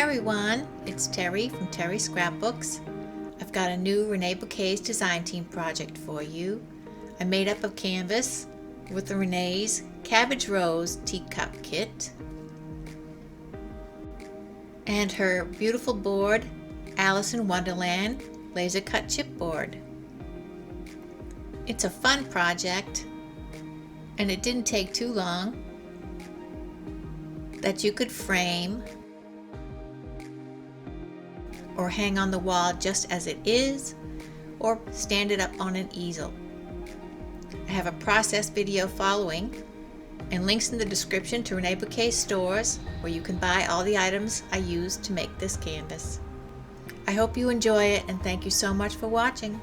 everyone, it's Terry from Terry Scrapbooks. I've got a new Reneabouquets design team project for you. I made up of canvas with the Renee's Cabbage Rose teacup kit and her beautiful board, Alice in Wonderland laser cut chipboard. It's a fun project and it didn't take too long, that you could frame or hang on the wall just as it is, or stand it up on an easel. I have a process video following and links in the description to Reneabouquets stores where you can buy all the items I used to make this canvas. I hope you enjoy it and thank you so much for watching.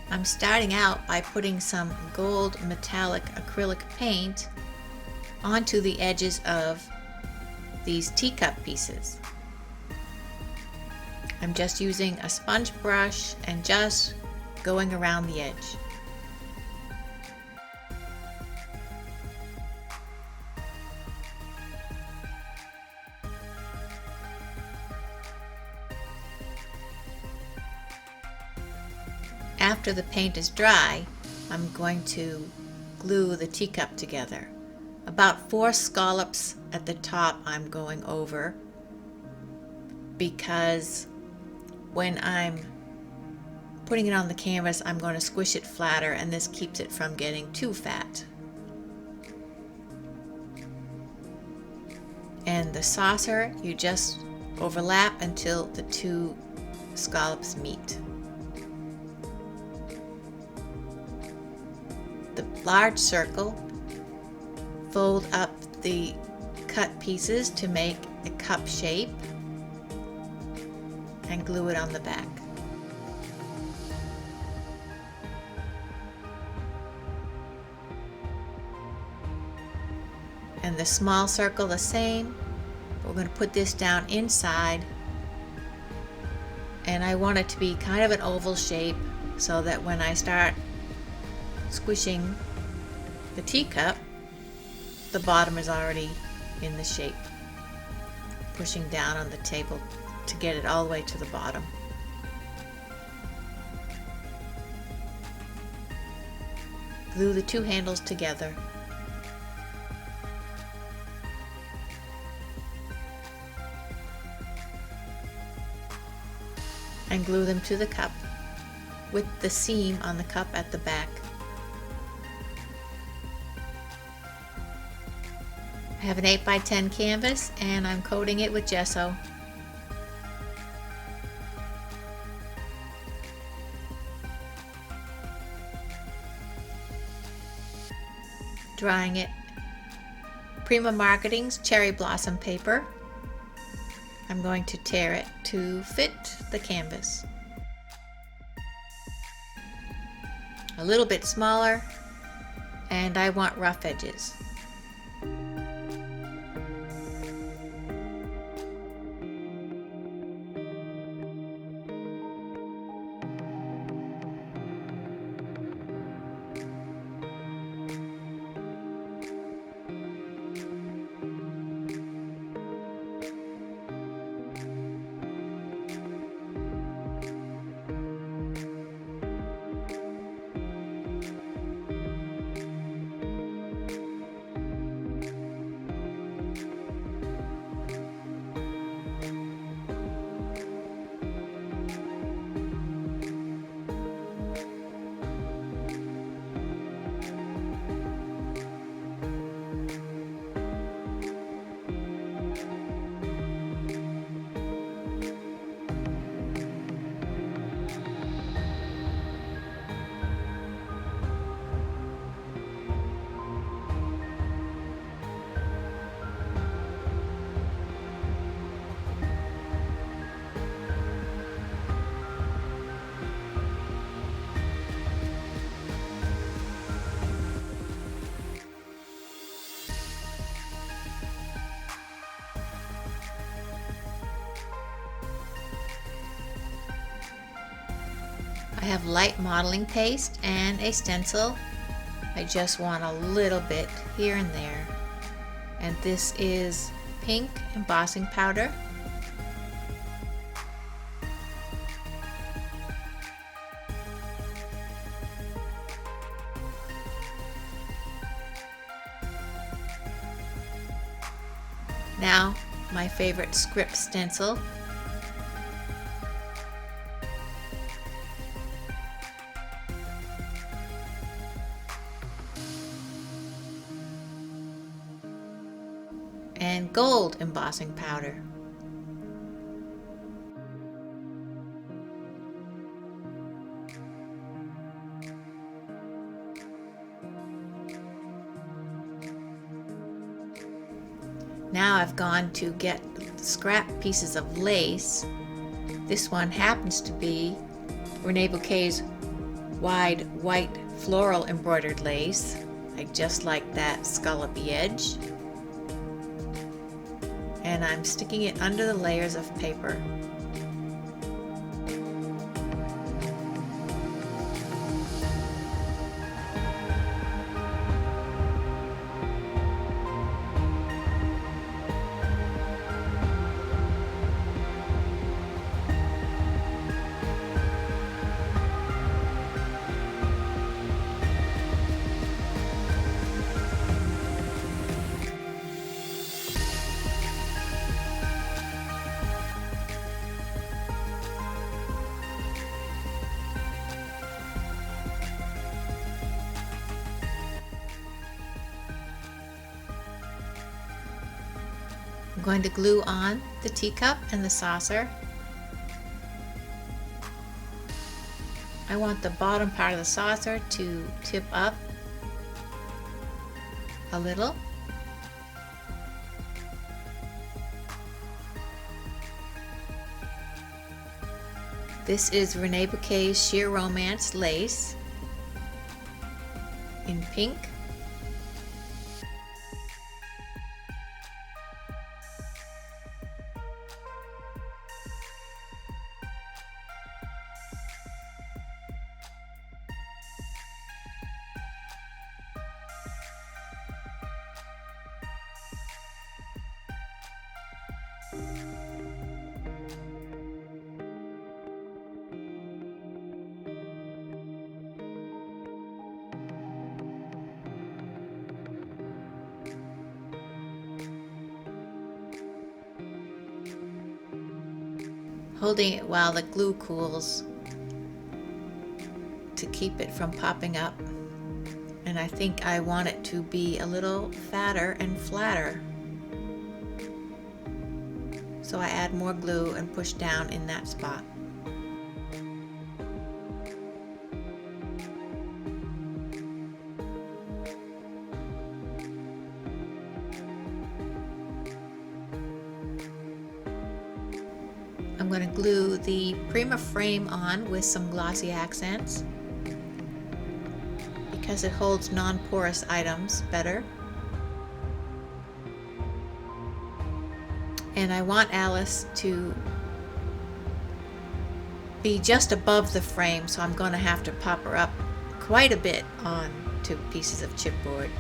I'm starting out by putting some gold metallic acrylic paint onto the edges of these teacup pieces. I'm just using a sponge brush and just going around the edge. After the paint is dry, I'm going to glue the teacup together. About 4 scallops at the top I'm going over, because when I'm putting it on the canvas I'm going to squish it flatter, and this keeps it from getting too fat. And the saucer, you just overlap until the 2 scallops meet. The large circle, fold up the cut pieces to make a cup shape and glue it on the back. And the small circle the same. We're going to put this down inside, and I want it to be kind of an oval shape so that when I start squishing the teacup, the bottom is already in the shape, pushing down on the table to get it all the way to the bottom. Glue the 2 handles together. And glue them to the cup with the seam on the cup at the back. I have an 8x10 canvas and I'm coating it with gesso. Drying it. Prima Marketing's cherry blossom paper. I'm going to tear it to fit the canvas. A little bit smaller, and I want rough edges. I have light modeling paste and a stencil. I just want a little bit here and there. And this is pink embossing powder. Now, my favorite script stencil. And gold embossing powder. Now I've gone to get scrap pieces of lace. This one happens to be Reneabouquets wide white floral embroidered lace. I just like that scallopy edge. And I'm sticking it under the layers of paper. I'm going to glue on the teacup and the saucer. I want the bottom part of the saucer to tip up a little. This is Reneabouquets Sheer Romance lace in pink. Holding it while the glue cools to keep it from popping up. And I think I want it to be a little fatter and flatter. So I add more glue and push down in that spot. I'm going to glue the Prima frame on with some glossy accents because it holds non-porous items better. And I want Alice to be just above the frame, so I'm going to have to pop her up quite a bit on 2 pieces of chipboard.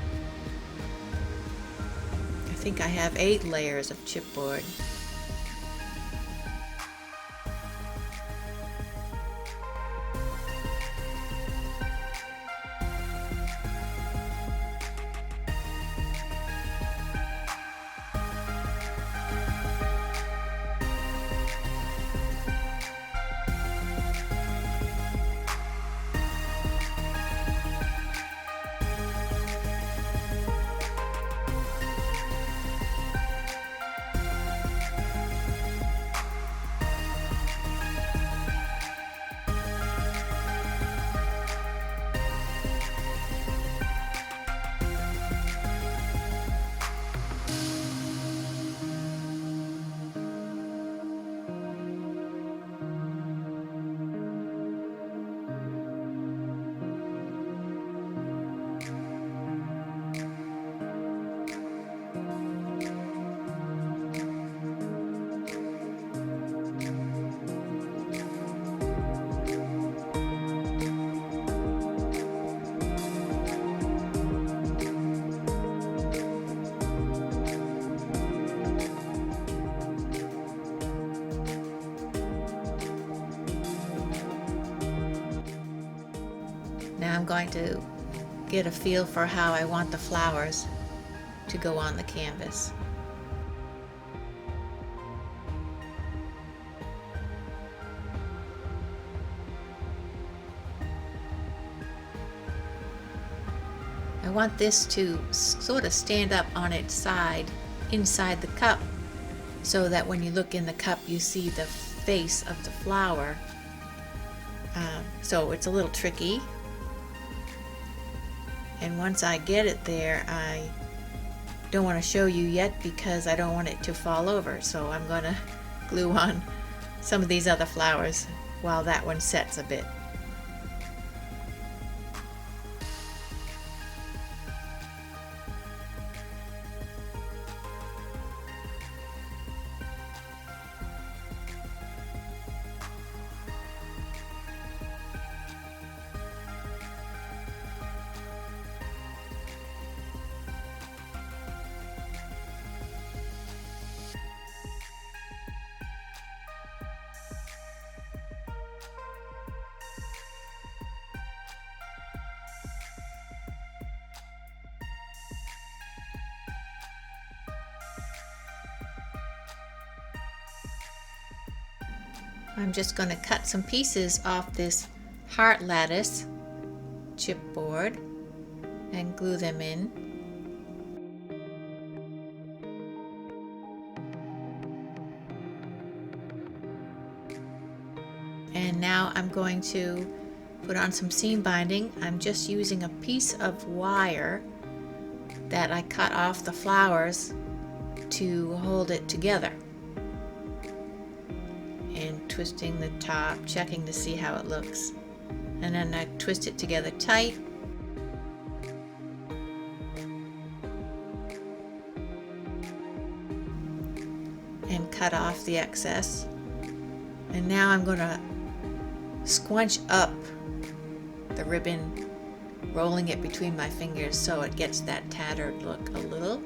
I think I have 8 layers of chipboard. going to get a feel for how I want the flowers to go on the canvas. I want this to sort of stand up on its side inside the cup, so that when you look in the cup you see the face of the flower. So it's a little tricky, and once I get it there, I don't want to show you yet because I don't want it to fall over, so I'm going to glue on some of these other flowers while that one sets a bit. I'm just going to cut some pieces off this heart lattice chipboard and glue them in. And now I'm going to put on some seam binding. I'm just using a piece of wire that I cut off the flowers to hold it together. And twisting the top, checking to see how it looks. And then I twist it together tight. And cut off the excess. And now I'm going to scrunch up the ribbon, rolling it between my fingers so it gets that tattered look a little.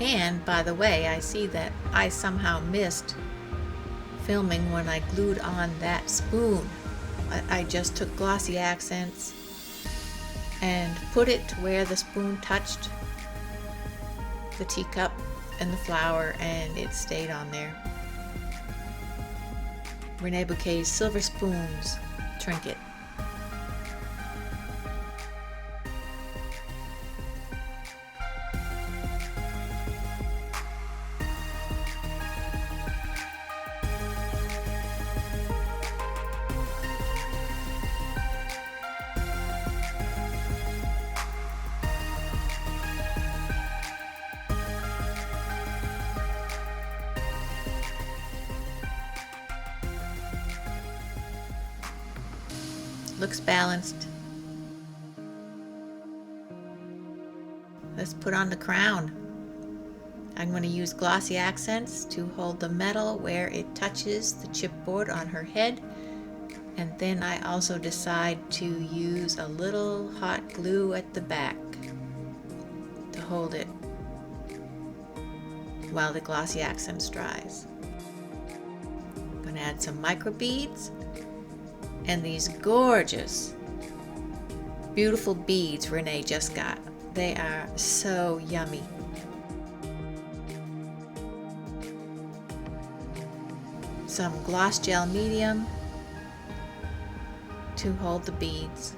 And by the way, I see that I somehow missed filming when I glued on that spoon. I just took glossy accents and put it where the spoon touched the teacup and the flower, and it stayed on there. Reneabouquets Silver Spoons Trinket. Looks balanced. Let's put on the crown. I'm going to use glossy accents to hold the metal where it touches the chipboard on her head, and then I also decide to use a little hot glue at the back to hold it while the glossy accents dries. I'm going to add some microbeads and these gorgeous, beautiful beads Renee just got. They are so yummy. Some gloss gel medium to hold the beads.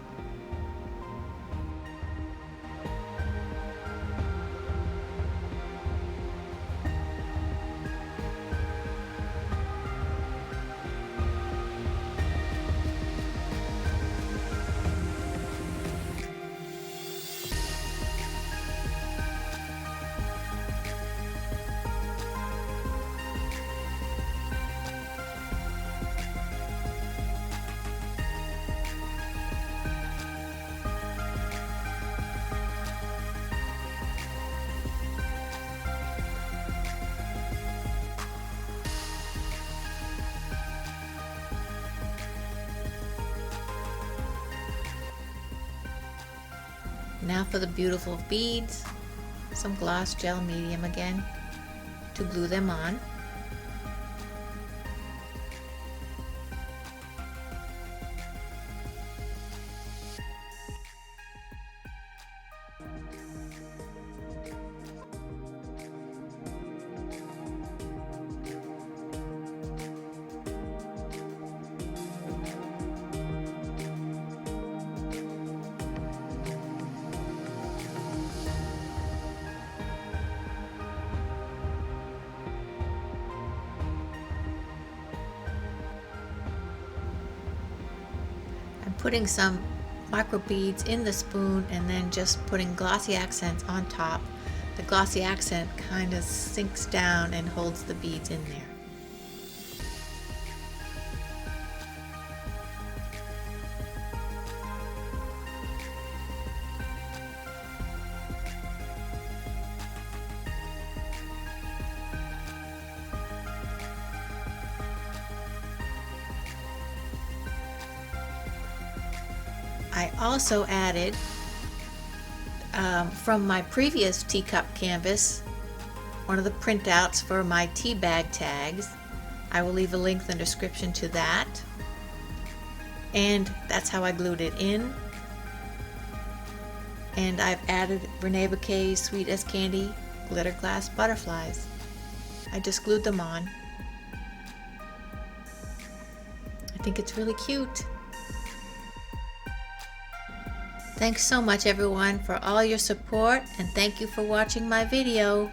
Now for the beautiful beads, some gloss gel medium again to glue them on. Putting some microbeads in the spoon and then just putting glossy accents on top. The glossy accent kind of sinks down and holds the beads in there. I also added from my previous teacup canvas one of the printouts for my tea bag tags. I will leave a link in the description to that, and that's how I glued it in. And I've added Reneabouquets Sweet as Candy glitter glass butterflies. I just glued them on. I think it's really cute. Thanks so much everyone for all your support, and thank you for watching my video.